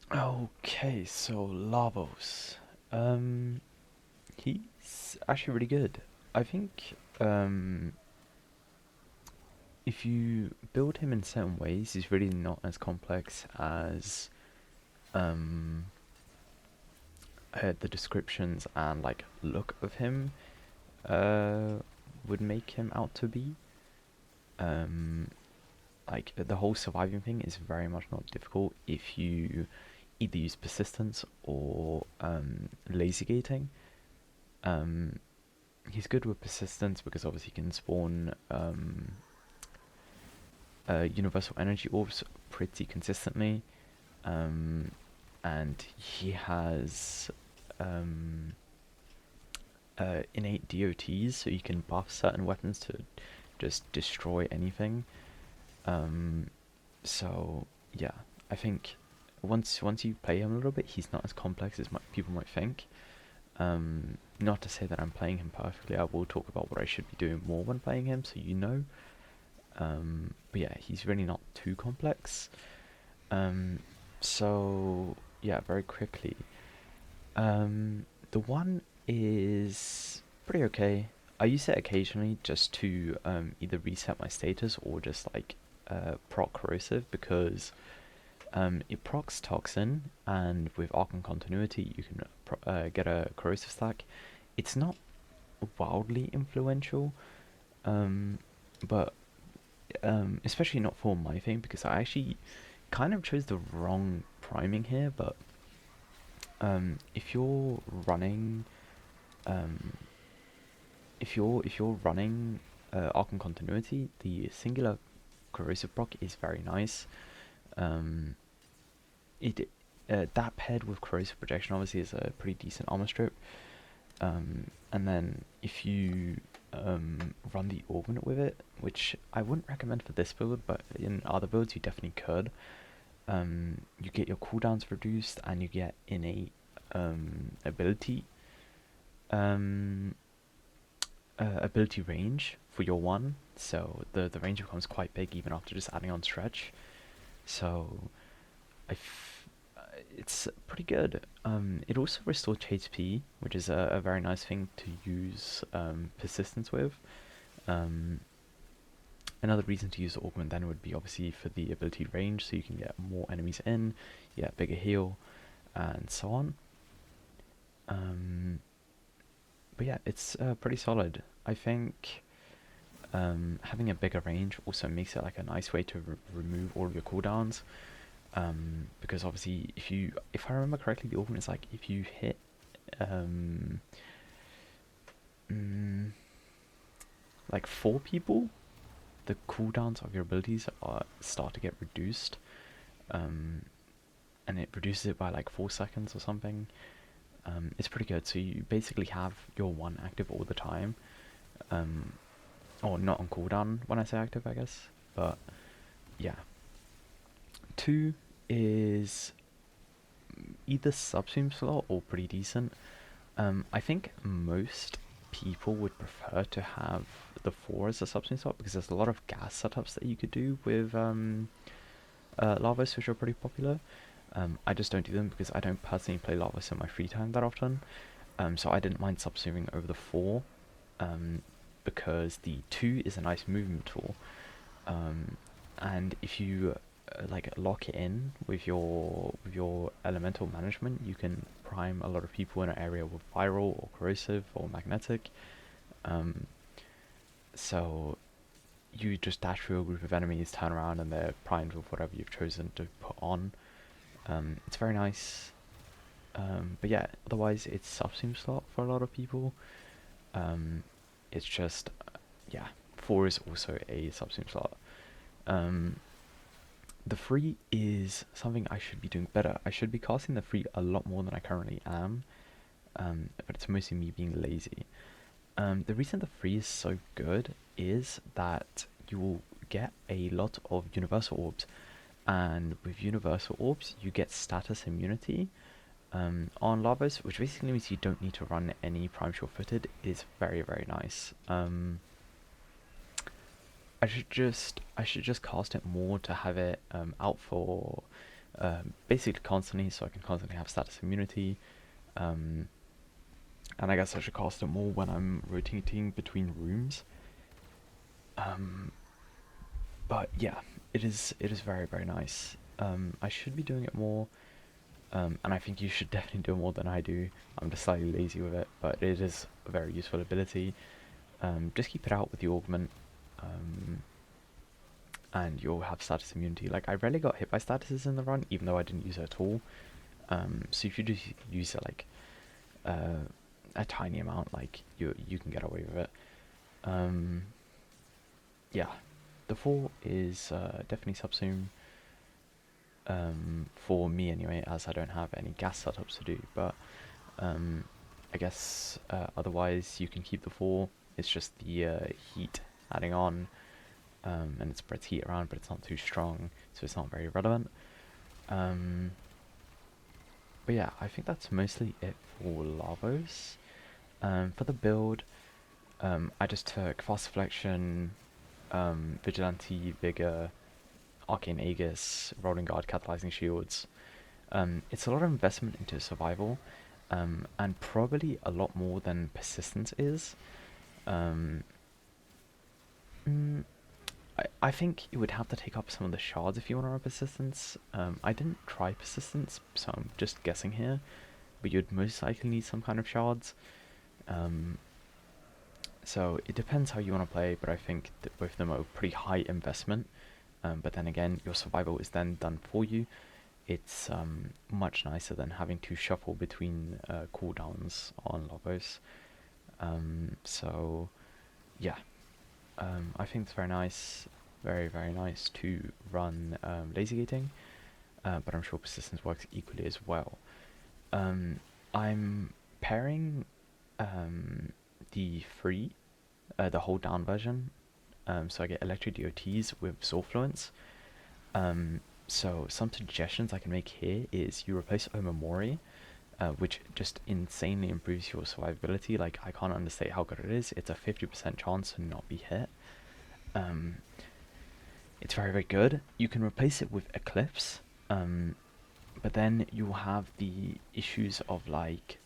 Okay, so Lavos. Um, he's actually really good. I think if you build him in certain ways, he's really not as complex as um, the descriptions and like look of him uh, would make him out to be. Um, like the whole surviving thing is very much not difficult if you either use persistence or lazy gating. Um, he's good with persistence because obviously he can spawn universal energy orbs pretty consistently, um, and he has um, innate DOTs, so you can buff certain weapons to just destroy anything. Um, so yeah, I think once you play him a little bit, he's not as complex as people might think. Not to say that I'm playing him perfectly. I will talk about what I should be doing more when playing him, so you know. But yeah, he's really not too complex. Um, so yeah, very quickly. The one is pretty okay. I use it occasionally just to either reset my status or just like proc corrosive because it procs toxin, and with Archon continuity you can get a corrosive stack. It's not wildly influential, um, but especially not for my thing because I actually kind of chose the wrong priming here. But if you're running, um, if you're running Archon continuity, the singular corrosive proc is very nice. Um, it that paired with corrosive projection obviously is a pretty decent armor strip. And then if you run the augment with it, which I wouldn't recommend for this build, but in other builds you definitely could. You get your cooldowns reduced, and you get innate ability um, ability range for your one. So the range becomes quite big even after just adding on stretch. So it's pretty good. It also restores HP, which is a very nice thing to use persistence with. Um, Another reason to use the augment then would be obviously for the ability range, so you can get more enemies in, you get bigger heal, and so on. Um, but yeah, it's pretty solid. I think having a bigger range also makes it like a nice way to remove all of your cooldowns. Because obviously, if I remember correctly, the augment is like if you hit um, mm, like 4 people, the cooldowns of your abilities start to get reduced, um, and it reduces it by like 4 seconds or something. It's pretty good. So you basically have your one active all the time, um, or not on cooldown when I say active, I guess. But yeah, two is either subsume slot or pretty decent. I think most people would prefer to have the four as a substance slot because there's a lot of gas setups that you could do with Lavos, which are pretty popular. I just don't do them because I don't personally play Lavos in my free time that often. So I didn't mind subsuming over the four, um, because the two is a nice movement tool. Um, and if you like lock it in with your elemental management, you can prime a lot of people in an area with viral or corrosive or magnetic. Um, so you just dash through a group of enemies, turn around, and they're primed with whatever you've chosen to put on. It's very nice. But yeah, otherwise it's subsume slot for a lot of people. Um, it's just yeah, four is also a subsume slot. Um, The free is something I should be doing better. I should be casting the free a lot more than I currently am, but it's mostly me being lazy. The reason the free is so good is that you will get a lot of universal orbs, and with universal orbs you get status immunity on Lavos, which basically means you don't need to run any prime sure-footed. It is very very nice. I should just cast it more to have it out for basically constantly, so I can constantly have status immunity. And I guess I should cast it more when I'm rotating between rooms. But yeah, it is very, very nice. I should be doing it more, and I think you should definitely do it more than I do. I'm just slightly lazy with it, but it is a very useful ability. Just keep it out with the augment, and you'll have status immunity. Like, I rarely got hit by statuses in the run, even though I didn't use it at all. So if you just use it like a tiny amount, like you can get away with it. Yeah, the 4 is definitely subsume, for me anyway, as I don't have any gas setups to do, but I guess otherwise you can keep the 4. It's just the heat adding on, and it spreads heat around, but it's not too strong, so it's not very relevant. But yeah, I think that's mostly it for Lavos. For the build, I just took Fast Deflection, Vigilante, Vigor, Arcane Aegis, Rolling Guard, Catalyzing Shields. It's a lot of investment into survival, and probably a lot more than Persistence is. I think you would have to take up some of the shards if you want to run Persistence. I didn't try Persistence, so I'm just guessing here, but you'd most likely need some kind of shards. So it depends how you want to play, but I think that both of them are pretty high investment. But then again, your survival is then done for you. It's much nicer than having to shuffle between cooldowns on Lavos. So yeah, I think it's very nice, very, very nice to run laser gating, but I'm sure persistence works equally as well. I'm pairing the hold down version, so I get electric DOTs with Soulfluence. So some suggestions I can make here is you replace Omamori, which just insanely improves your survivability. Like, I can't understate how good it is. It's a 50% chance to not be hit. It's very, very good. You can replace it with Eclipse, but then you'll have the issues of, like,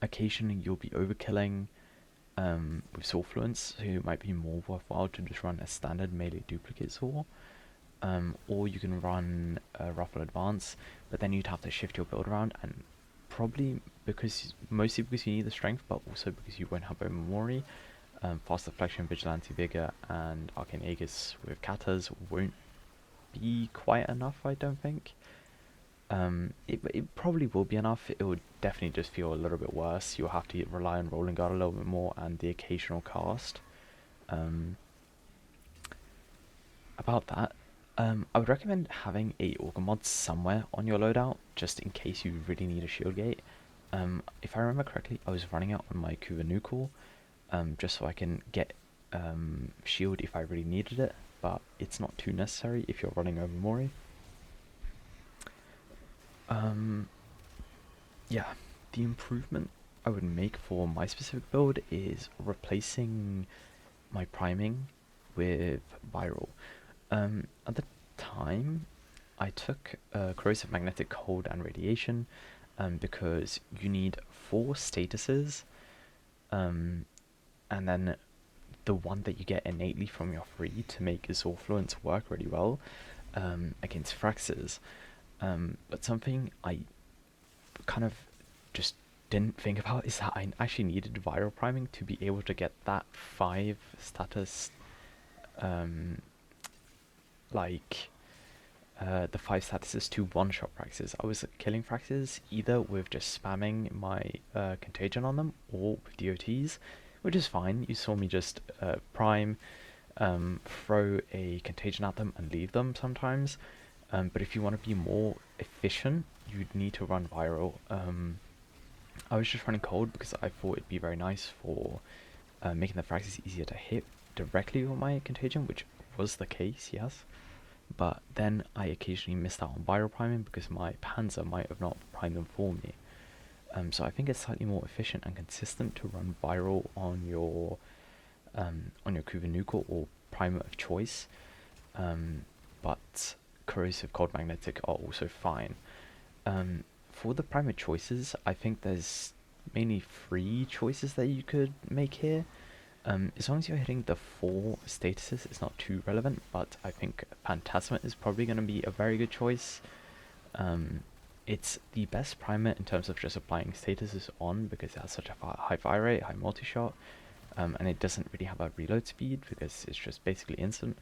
occasionally you'll be overkilling with Soulfluence, so it might be more worthwhile to just run a standard melee duplicate Soul. Or you can run Ruffle Advance, but then you'd have to shift your build around, and probably mostly because you need the strength, but also because you won't have Omamori, Fast Deflection, Vigilante Vigor, and Arcane Aegis with Katas won't be quite enough, I don't think. It probably will be enough. It would definitely just feel a little bit worse. You'll have to rely on Rolling Guard a little bit more and the occasional cast. About that, I would recommend having a Auger mod somewhere on your loadout, just in case you really need a shield gate. If I remember correctly, I was running out on my Kuvanukel, just so I can get shield if I really needed it, but it's not too necessary if you're running over Mori. Yeah, the improvement I would make for my specific build is replacing my priming with viral. At the time, I took corrosive magnetic cold and radiation, because you need 4 statuses, and then the one that you get innately from your free to make Soulfluence work really well against Fraxes. But something I kind of just didn't think about is that I actually needed viral priming to be able to get that 5 status, the 5 statuses to one-shot Fraxes. I was killing Fraxes either with just spamming my contagion on them or with DOTs, which is fine. You saw me just prime, throw a contagion at them and leave them sometimes. But if you want to be more efficient, you'd need to run viral. I was just running cold because I thought it'd be very nice for making the Fraxes easier to hit directly with my contagion, which was the case, yes. But then I occasionally missed out on viral priming because my Panzer might have not primed them for me. So I think it's slightly more efficient and consistent to run viral on your Kuvanukel or primer of choice. But corrosive, cold, magnetic are also fine. For the primer choices, I think there's mainly 3 choices that you could make here. As long as you're hitting the 4 statuses, it's not too relevant, but I think Phantasma is probably going to be a very good choice. It's the best primer in terms of just applying statuses on, because it has such a high fire rate, high multi-shot, and it doesn't really have a reload speed because it's just basically instant.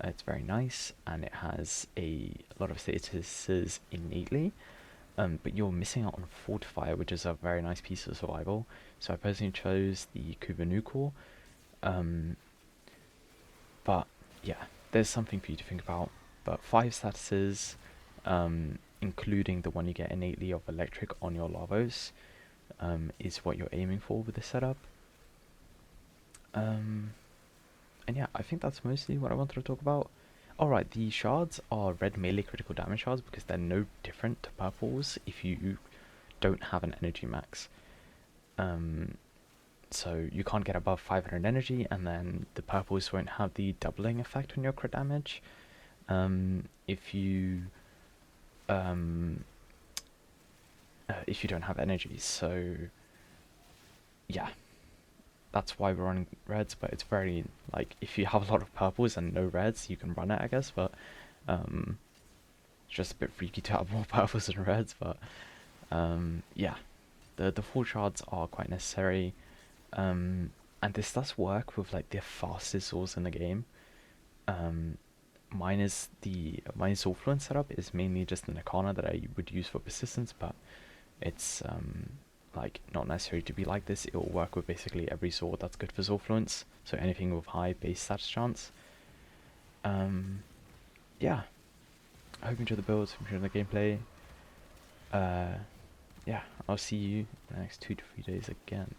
It's very nice, and it has a lot of statuses innately, but you're missing out on Fortifier, which is a very nice piece of survival. So I personally chose the Kubanuko. But yeah, there's something for you to think about. But 5 statuses, including the one you get innately of electric on your Lavos, is what you're aiming for with this setup. And yeah, I think that's mostly what I wanted to talk about. Alright, the shards are red melee critical damage shards because they're no different to purples if you don't have an energy max. So you can't get above 500 energy, and then the purples won't have the doubling effect on your crit damage. If you don't have energy. So yeah, that's why we're running reds, but it's very, like, if you have a lot of purples and no reds, you can run it, I guess, but it's just a bit freaky to have more purples than reds. But yeah, the 4 shards are quite necessary. And this does work with like the fastest swords in the game. Mine is my Zorfluence setup is mainly just an Arcana that I would use for persistence, but it's like not necessary to be like this. It will work with basically every sword that's good for Zorfluence, so anything with high base stats chance. Yeah, I hope you enjoy the builds, hope you enjoy the gameplay. Yeah, I'll see you in the next 2 to 3 days again.